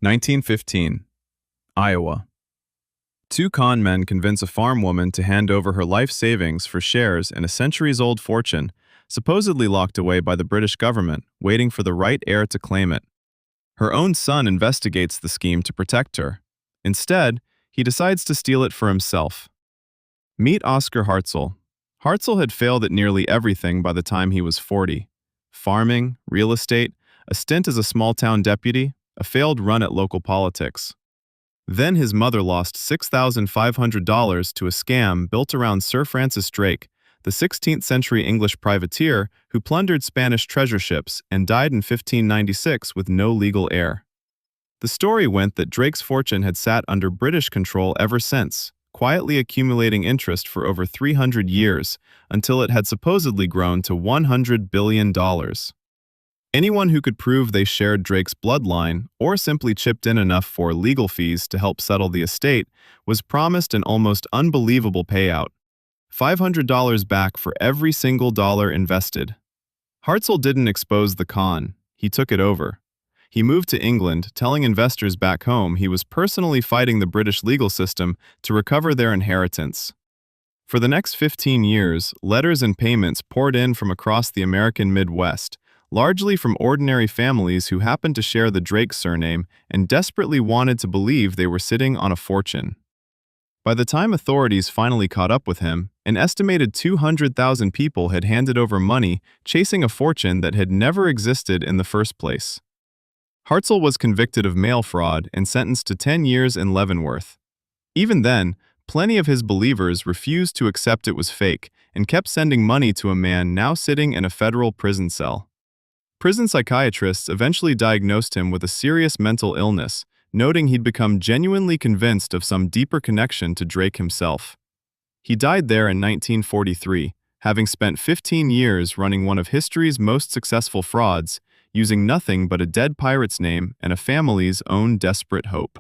1915, Iowa. Two con men convince a farm woman to hand over her life savings for shares in a centuries-old fortune, supposedly locked away by the British government, waiting for the right heir to claim it. Her own son investigates the scheme to protect her. Instead, he decides to steal it for himself. Meet Oscar Hartzell. Hartzell had failed at nearly everything by the time he was 40. Farming, real estate, a stint as a small-town deputy, a failed run at local politics. Then his mother lost $6,500 to a scam built around Sir Francis Drake, the 16th-century English privateer who plundered Spanish treasure ships and died in 1596 with no legal heir. The story went that Drake's fortune had sat under British control ever since, quietly accumulating interest for over 300 years, until it had supposedly grown to $100 billion. Anyone who could prove they shared Drake's bloodline, or simply chipped in enough for legal fees to help settle the estate, was promised an almost unbelievable payout: $500 back for every single dollar invested. Hartzell didn't expose the con, he took it over. He moved to England, telling investors back home he was personally fighting the British legal system to recover their inheritance. For the next 15 years, letters and payments poured in from across the American Midwest, largely from ordinary families who happened to share the Drake surname and desperately wanted to believe they were sitting on a fortune. By the time authorities finally caught up with him, an estimated 200,000 people had handed over money chasing a fortune that had never existed in the first place. Hartzell was convicted of mail fraud and sentenced to 10 years in Leavenworth. Even then, plenty of his believers refused to accept it was fake and kept sending money to a man now sitting in a federal prison cell. Prison psychiatrists eventually diagnosed him with a serious mental illness, noting he'd become genuinely convinced of some deeper connection to Drake himself. He died there in 1943, having spent 15 years running one of history's most successful frauds, using nothing but a dead pirate's name and a family's own desperate hope.